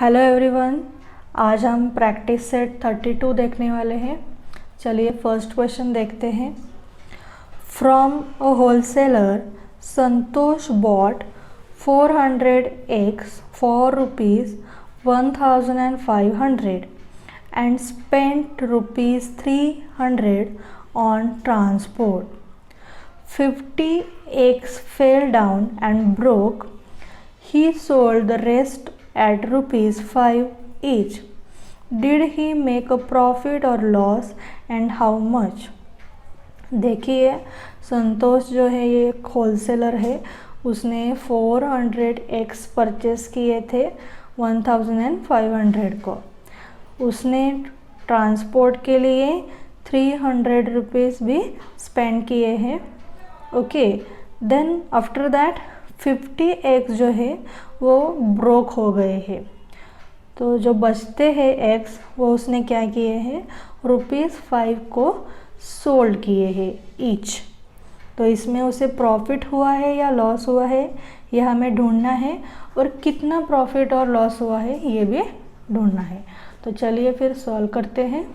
Hello everyone, आज हम practice set 32 देखने वाले हैं। चलिए फर्स्ट क्वेश्चन देखते हैं। From a wholesaler Santosh bought 400 eggs for rupees 1500 and spent rupees 300 on transport. 50 eggs fell down and broke. He sold the rest at rupees 5 each. Did he make a profit or loss and how much? देखिए, संतोष जो है ये एक wholesaler है। उसने 400 eggs purchase किए थे 1500 को। उसने ट्रांसपोर्ट के लिए 300 रुपीज़ भी स्पेंड किए हैं। Okay, then after that 50 eggs जो है वो ब्रोक हो गए हैं। तो जो बचते हैं एग्स वो उसने क्या किए हैं, ₹5 को सोल्ड किए हैं ईच। तो इसमें उसे प्रॉफिट हुआ है या लॉस हुआ है ये हमें ढूंढना है, और कितना प्रॉफिट और लॉस हुआ है ये भी ढूंढना है। तो चलिए फिर सॉल्व करते हैं।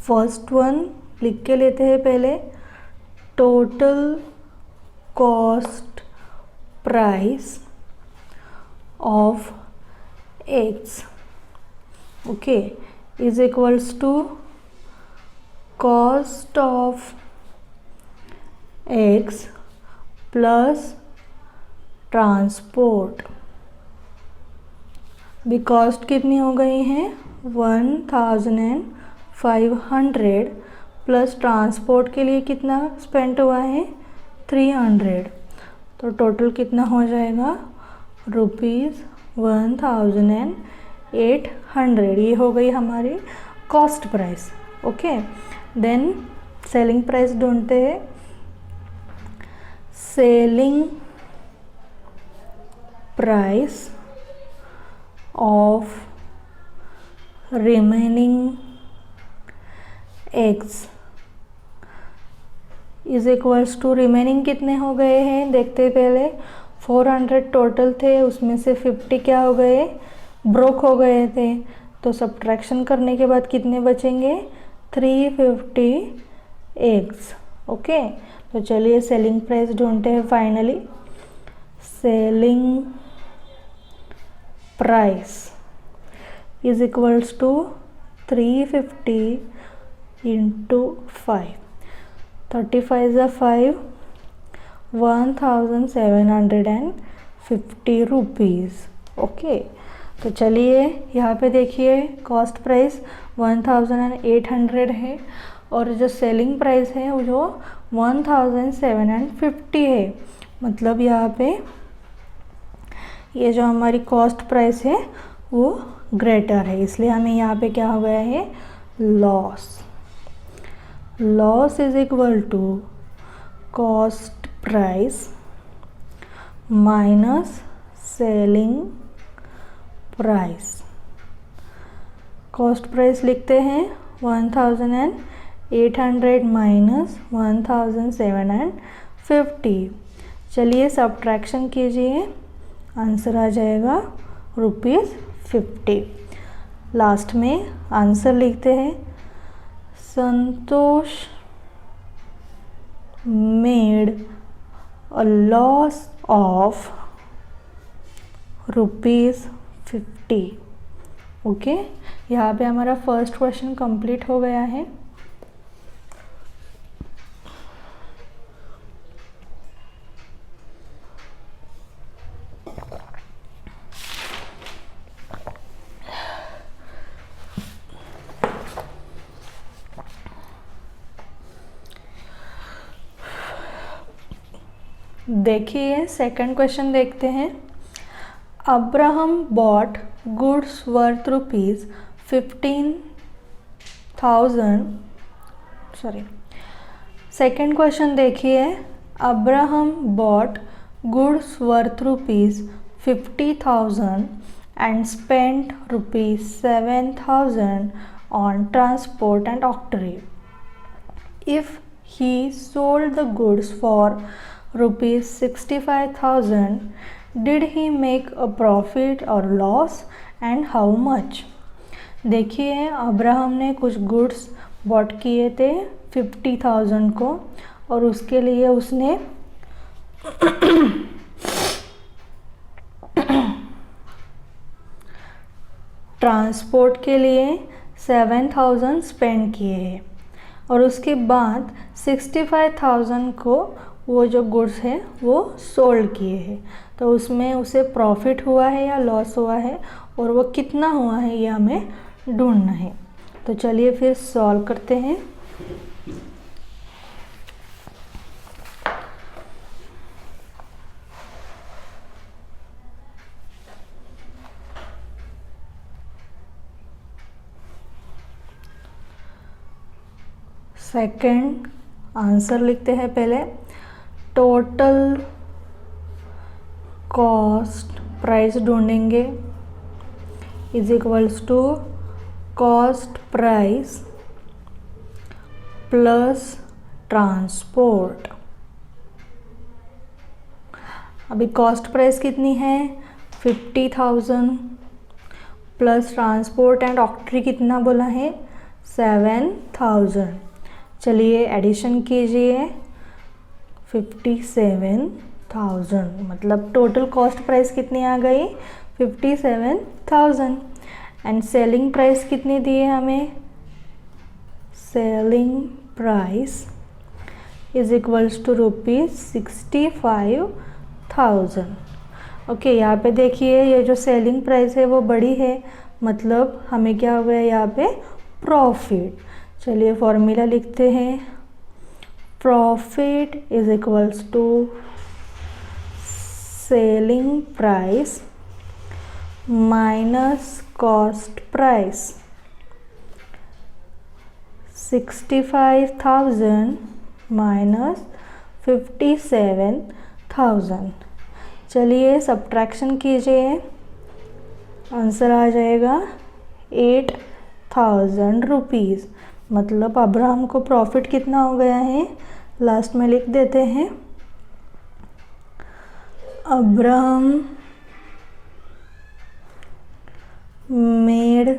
फर्स्ट वन लिख के लेते हैं पहले। Total cost price of eggs okay is equals to cost of eggs plus transport. भी कॉस्ट कितनी हो गई है 1500 प्लस ट्रांसपोर्ट के लिए कितना स्पेंड हुआ है 300। तो टोटल कितना हो जाएगा ₹1800। ये हो गई हमारी cost price. Okay, then selling price ढूंढते हैं। Selling price of remaining eggs is equals to remaining कितने हो गए हैं देखते पहले। 400 टोटल थे, उसमें से 50 क्या हो गए, ब्रोक हो गए थे। तो सब्ट्रैक्शन करने के बाद कितने बचेंगे 350 एग्स। ओके, तो चलिए सेलिंग प्राइस ढूंढते हैं finally. Selling price is equals to 350 into 5, 35 is 5, 1750 rupees. Okay, तो चलिए यहाँ पे देखिए कॉस्ट प्राइस 1800 है और जो सेलिंग प्राइस है वो जो 1750 है। मतलब यहाँ पे ये जो हमारी कॉस्ट प्राइस है वो ग्रेटर है, इसलिए हमें यहाँ पे क्या हो गया है loss. Loss is equal to cost price minus selling price। cost price लिखते हैं 1800 माइनस 1750। चलिए सब्ट्रैक्शन कीजिए, आंसर आ जाएगा ₹50। लास्ट में आंसर लिखते हैं Santosh made a loss of ₹50। Okay, यहाँ पे हमारा फर्स्ट क्वेश्चन कंप्लीट हो गया है। देखिए सेकंड क्वेश्चन देखते हैं। Abraham bought goods worth ₹15,000 second question देखिए। Abraham bought goods worth ₹50,000 and spent ₹7,000 on transport and octroi. If he sold the goods for rupees 65,000, did he make a profit or loss and how much? देखिए Abraham ने कुछ goods bot किए थे 50,000 को और उसके लिए उसने ट्रांसपोर्ट के लिए 7,000 स्पेंड किए हैं और उसके बाद 65,000 को वो जो गुड्स है वो सोल्ड किए हैं। तो उसमें उसे प्रॉफिट हुआ है या लॉस हुआ है और वो कितना हुआ है ये हमें ढूंढना है। तो चलिए फिर सॉल्व करते हैं। सेकंड आंसर लिखते हैं पहले। टोटल कॉस्ट प्राइस ढूंढेंगे is equals to cost price plus transport. अभी कॉस्ट प्राइस कितनी है 50,000 प्लस ट्रांसपोर्ट एंड ऑक्ट्री कितना बोला है 7,000। चलिए एडिशन कीजिए 57,000 मतलब टोटल कॉस्ट प्राइस कितनी आ गई 57,000 एंड सेलिंग प्राइस कितनी दी है हमें selling price is equals to ₹65,000। Okay यहाँ पे देखिए ये जो सेलिंग प्राइस है वो बड़ी है मतलब हमें क्या हो गया यहाँ पे प्रॉफिट। चलिए फॉर्मूला लिखते हैं। Profit is equals to selling price minus cost price. 65,000 minus 57,000। चलिए सब्ट्रैक्शन कीजिए आंसर आ जाएगा 8,000 रुपीज़। मतलब अब्राहम को प्रॉफिट कितना हो गया है लास्ट में लिख देते हैं। Abraham made a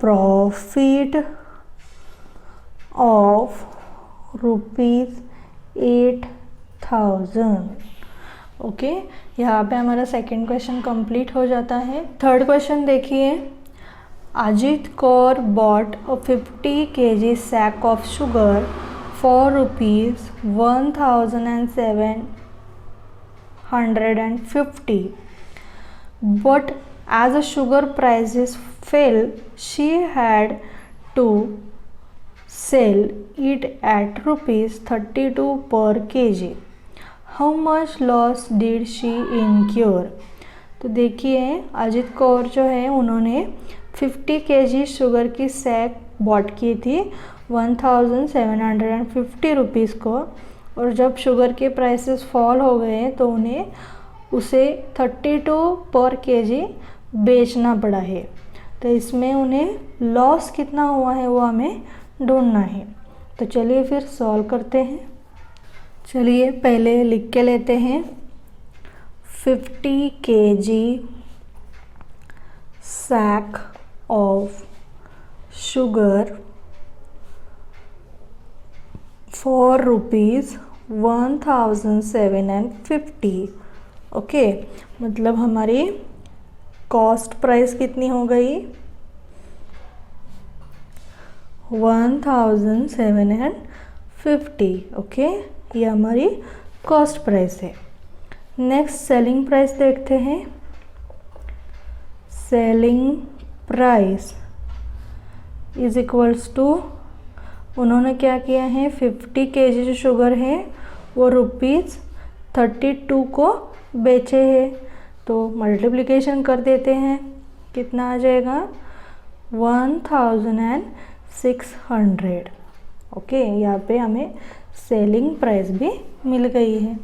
profit of ₹8,000। Okay यहाँ पे हमारा सेकंड क्वेश्चन कंप्लीट हो जाता है। थर्ड क्वेश्चन देखिए। Ajit Kaur bought a 50 kg sack of sugar for ₹1,750. But as the sugar prices fell, she had to sell it at ₹32 per kg. How much loss did she incur? तो देखिए अजित कौर जो है उन्होंने 50 kg sugar की sac bot की थी 1,750 rupees को और जब शुगर के प्राइसेस फॉल हो गए तो उन्हें उसे 32 पर केजी बेचना पड़ा है। तो इसमें उन्हें लॉस कितना हुआ है वो हमें ढूंढना है। तो चलिए फिर सॉल्व करते हैं। चलिए पहले लिख के लेते हैं 50 kg sack of sugar for ₹1,750। Okay मतलब हमारी कॉस्ट प्राइस कितनी हो गई 1,750। ओके ये हमारी कॉस्ट प्राइस है। नेक्स्ट सेलिंग प्राइस देखते हैं। Selling price is equals to उन्होंने क्या किया है 50 kg जो शुगर है वो ₹32 को बेचे हैं। तो मल्टीप्लिकेशन कर देते हैं कितना आ जाएगा 1,600। ओके यहाँ पे हमें सेलिंग प्राइस भी मिल गई है।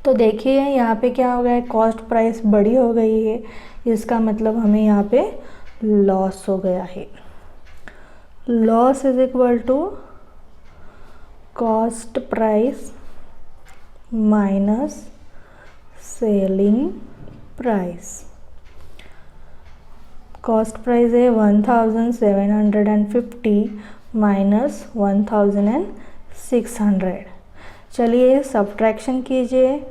तो देखिए यहाँ पे क्या हो गया है कॉस्ट प्राइस बड़ी हो गई है इसका मतलब हमें यहाँ पे लॉस हो गया है। Loss is equal to cost price minus selling price. Cost price है 1750 माइनस 1600। चलिए सब्ट्रैक्शन कीजिए,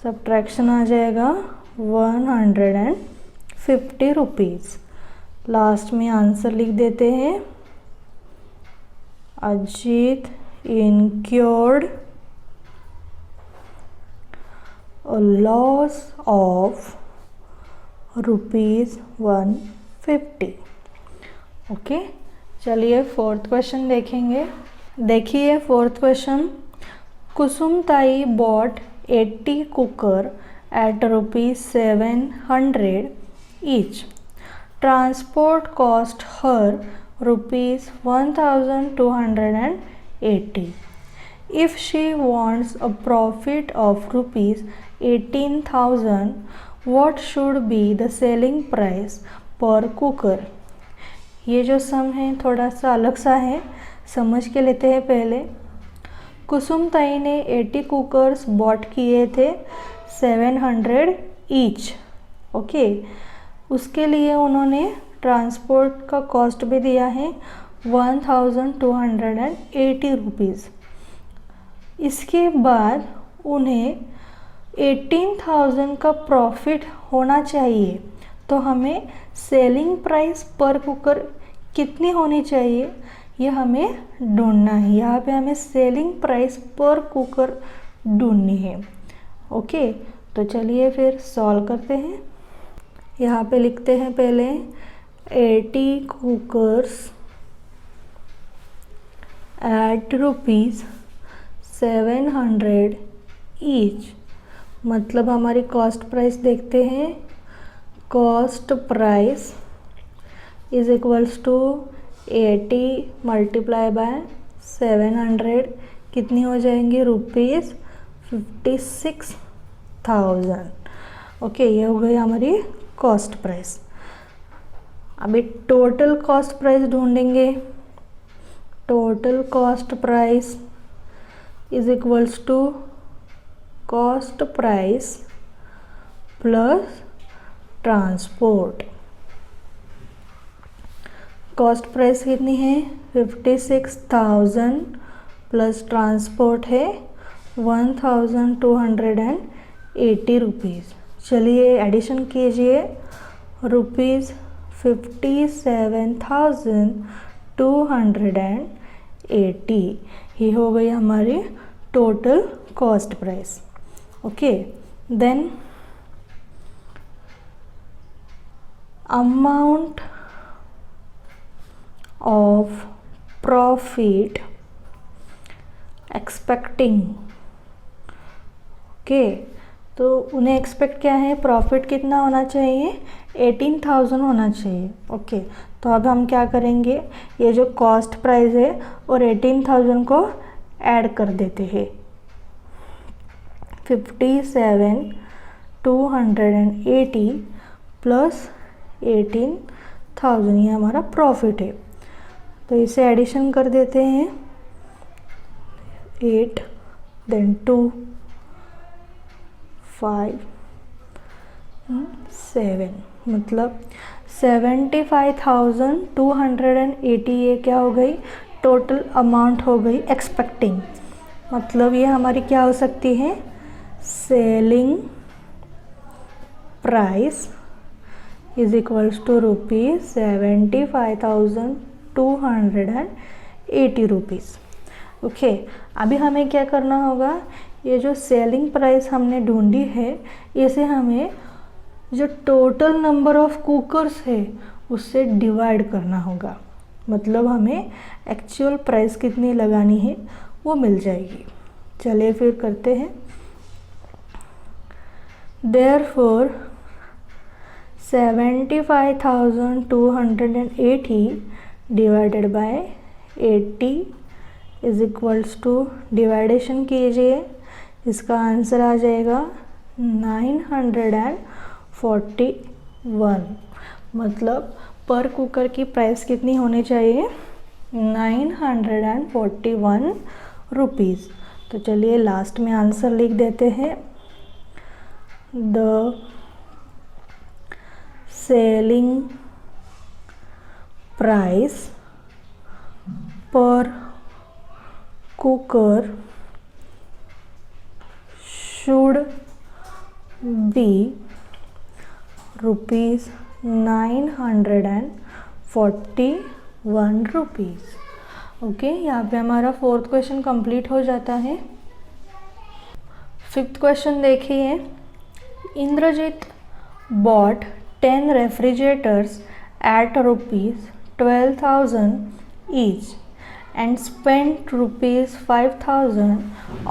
सब्ट्रैक्शन आ जाएगा 150 रुपीज़। लास्ट में आंसर लिख देते हैं, Ajit incurred a loss of ₹150। Okay, चलिए फोर्थ क्वेश्चन देखेंगे। देखिए fourth question, Kusumtai bought 80 cooker at ₹700 each. Transport cost her ₹1280. If she wants a profit of ₹18,000, what should be the selling price per cooker? ये जो सम है थोड़ा सा अलग सा है, समझ के लेते हैं पहले। कुसुमताई ने 80 कुकर्स बॉट किए थे 700 ईच। ओके, उसके लिए उन्होंने ट्रांसपोर्ट का कॉस्ट भी दिया है 1280 रुपीज़। इसके बाद उन्हें 18,000 का प्रॉफिट होना चाहिए, तो हमें सेलिंग प्राइस पर कुकर कितनी होनी चाहिए ये हमें ढूंढना है। यहाँ पे हमें सेलिंग प्राइस पर कुकर ढूंढनी है। ओके, तो चलिए फिर सॉल्व करते हैं। यहाँ पे लिखते हैं पहले 80 कुकर्स एट ₹700 ईच, मतलब हमारी कॉस्ट प्राइस देखते हैं। Cost price is equals to 80 multiply by 700, कितनी हो जाएंगी ₹56,000। ओके, ये हो गई हमारी कॉस्ट प्राइस। अभी टोटल कॉस्ट प्राइस ढूंढेंगे। Total cost price is equals to cost price plus transport. Cost price कितनी है 56,000 प्लस ट्रांसपोर्ट है 1280 रुपीज़। चलिए एडिशन कीजिए, ₹57,280, ये हो गई हमारी total cost price. Okay, then amount of profit expecting. Okay, तो उन्हें एक्सपेक्ट क्या है, प्रॉफिट कितना होना चाहिए 18,000 होना चाहिए। ओके, तो अब हम क्या करेंगे, ये जो कॉस्ट प्राइस है और 18,000 को ऐड कर देते हैं। 57,280 प्लस 18,000, ये हमारा प्रॉफिट है। तो इसे एडिशन कर देते हैं, 8 देन 2 5 7, मतलब 75,280 ये क्या हो गई, टोटल अमाउंट हो गई एक्सपेक्टिंग। मतलब ये हमारी क्या हो सकती है, selling price is equals to ₹75,280 rupees. Okay, अभी हमें क्या करना होगा, ये जो सेलिंग प्राइस हमने ढूंढी है इसे हमें जो टोटल नंबर ऑफ कुकर्स है उससे डिवाइड करना होगा, मतलब हमें एक्चुअल प्राइस कितनी लगानी है वो मिल जाएगी। चलिए फिर करते हैं। Therefore 75,280 divided by 80 is equals to, division कीजिए, इसका आंसर आ जाएगा 941, मतलब पर कुकर की प्राइस कितनी होनी चाहिए? 941 रुपीज़। तो चलिए लास्ट में आंसर लिख देते हैं। द सेलिंग प्राइस पर cooker should be ₹941 rupees. Okay, यहाँ पे हमारा फोर्थ क्वेश्चन कंप्लीट हो जाता है। फिफ्थ क्वेश्चन देखिए। Indrajit bought 10 refrigerators at ₹12,000 each and spent ₹5,000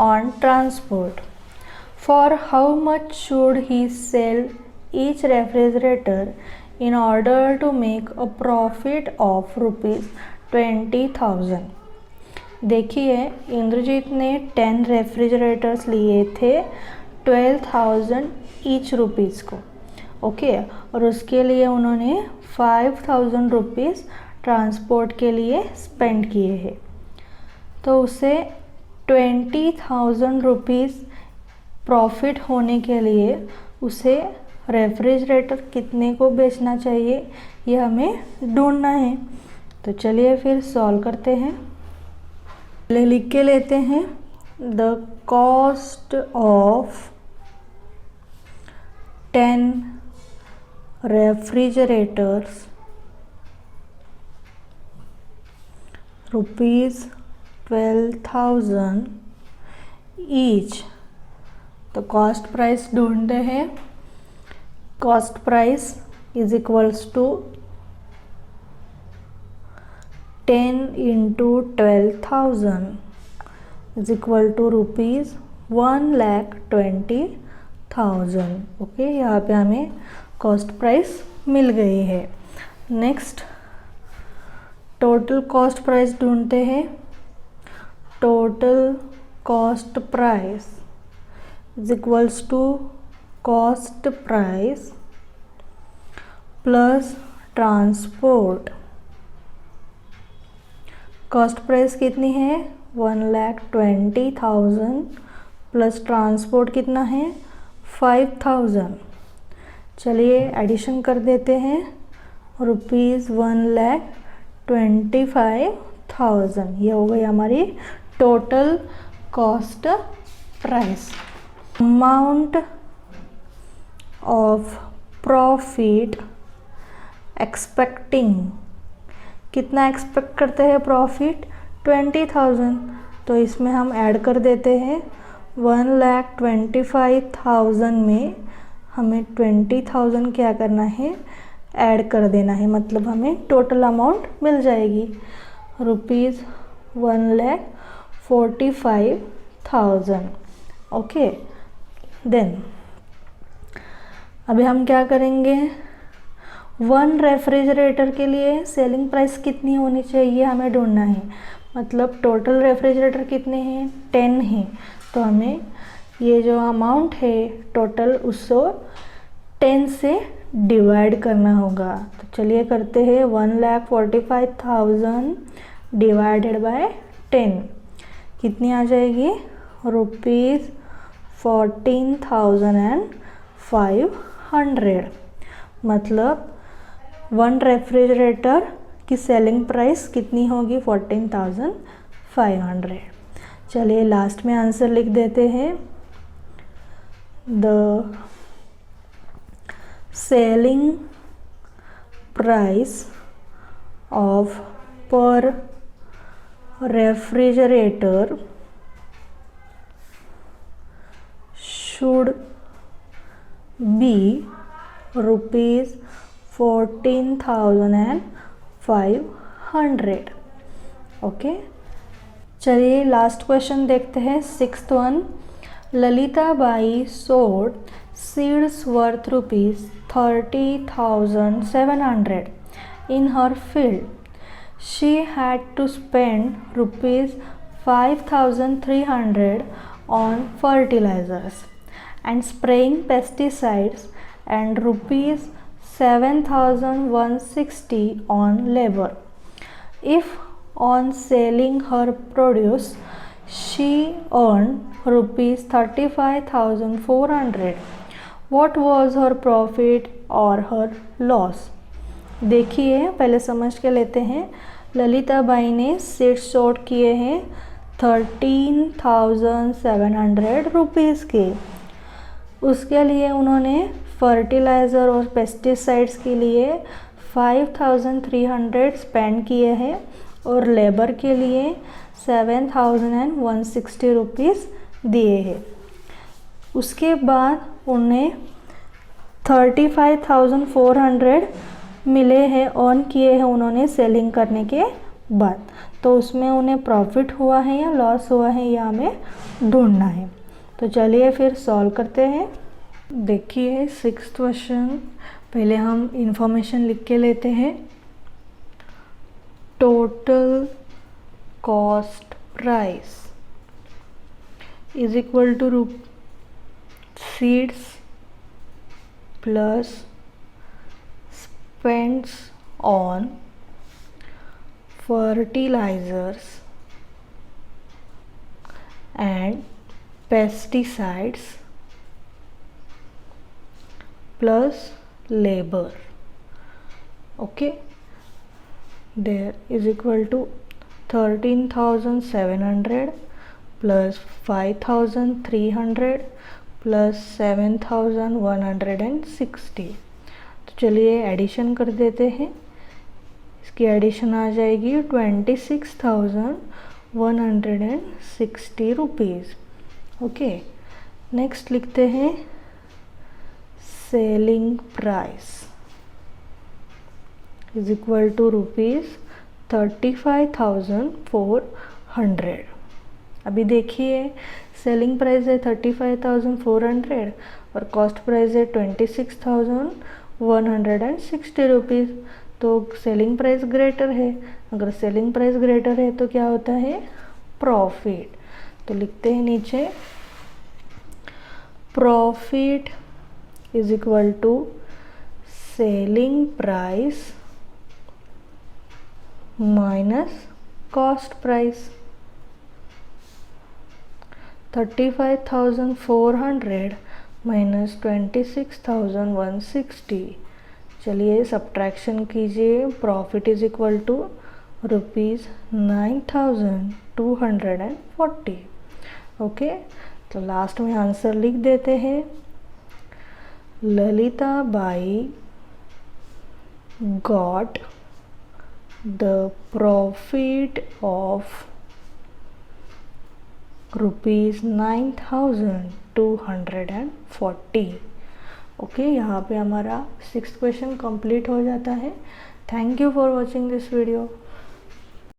on transport. For how much should he sell each refrigerator in order to make a profit of ₹20,000? देखिए, इंद्रजीत ने 10 refrigerators लिए थे 12,000 ईच रुपीज़ को। Okay, और उसके लिए उन्होंने 5,000 रुपीज़ ट्रांसपोर्ट के लिए स्पेंड किए हैं। तो उसे 20,000 रुपीज़ प्रॉफिट होने के लिए उसे रेफ्रिजरेटर कितने को बेचना चाहिए, ये हमें ढूंढना है। तो चलिए फिर सॉल्व करते हैं। पहले लिख के लेते हैं। The cost of 10 refrigerators ₹12,000 each. तो कॉस्ट प्राइस ढूंढते हैं। Cost price is equals to 10 into 12,000 is equal to ₹1,20,000। Okay, यहाँ पे हमें कॉस्ट प्राइस मिल गई है। नेक्स्ट टोटल कॉस्ट प्राइस ढूंढते हैं। Total cost price is equals to cost price plus transport. Cost price कितनी है? 1,20,000 प्लस ट्रांसपोर्ट कितना है? 5,000। चलिए एडिशन कर देते हैं। ₹1,25,000 ये हो गई हमारी total cost price. Amount of profit expecting, कितना एक्सपेक्ट करते हैं प्रॉफिट? 20,000। तो इसमें हम ऐड कर देते हैं। 1,25,000 में हमें 20,000 क्या करना है? ऐड कर देना है, मतलब हमें टोटल अमाउंट मिल जाएगी ₹1,45,000। ओके, देन अभी हम क्या करेंगे? 1 रेफ्रिजरेटर के लिए सेलिंग प्राइस कितनी होनी चाहिए हमें ढूंढना है। मतलब टोटल रेफ्रिजरेटर कितने हैं? 10 हैं। तो हमें ये जो अमाउंट है टोटल उसको 10 से डिवाइड करना होगा। तो चलिए करते हैं। 1,45,000 डिवाइडेड बाय 10 कितनी आ जाएगी? ₹14,500। मतलब 1 रेफ्रिजरेटर की सेलिंग प्राइस कितनी होगी? 14,500। चलिए लास्ट में आंसर लिख देते हैं। द सेलिंग प्राइस ऑफ पर रेफ्रिजरेटर शुड बी ₹14,500। ओके, चलिए लास्ट क्वेश्चन देखते हैं। 6th one. Lalita Bai sold seeds worth ₹30,700 in her field. She had to spend ₹5,300 on fertilizers and spraying pesticides and 7,160 on labor. If on selling her produce she earned rupees 35,400, what was her profit or her loss? देखिए पहले समझ के लेते हैं। Lalita by ने seeds short किए हैं 13,700 rupees के। उसके लिए उन्होंने फर्टिलाइज़र और पेस्टिसाइड्स के लिए 5,300 स्पेंड किए हैं और लेबर के लिए 7,160 रुपीज़ दिए हैं। उसके बाद उन्हें 35,400 मिले हैं, अर्न किए हैं उन्होंने सेलिंग करने के बाद। तो उसमें उन्हें प्रॉफिट हुआ है या लॉस हुआ है ये हमें ढूंढना है। तो चलिए फिर सॉल्व करते हैं। देखिए 6th क्वेश्चन, पहले हम इंफॉर्मेशन लिख के लेते हैं। Total cost price is equal to seeds plus spends on fertilizers and pesticides plus labor. Okay, there is equal to 13,700 plus 5,300 plus 7,160। तो चलिए एडिशन कर देते हैं। इसकी एडिशन आ जाएगी 26,160 रुपीज़। ओके, नेक्स्ट लिखते हैं selling price is equal to rupees 35,400। अभी देखिए सेलिंग प्राइस है 35,400 और कॉस्ट प्राइस है 26,160 रुपीज़। तो सेलिंग प्राइस ग्रेटर है। अगर सेलिंग प्राइस ग्रेटर है तो क्या होता है, प्रॉफिट। तो लिखते हैं नीचे profit is equal to selling price minus cost price. 35,400 minus 26,160। चलिए सब्ट्रैक्शन कीजिए। Profit is equal to rupees 9,240। Okay, तो लास्ट में आंसर लिख देते हैं। Lalita Bai got the profit of rupees 9,240। Okay, यहाँ पे हमारा 6th क्वेश्चन कंप्लीट हो जाता है। Thank you for watching this video.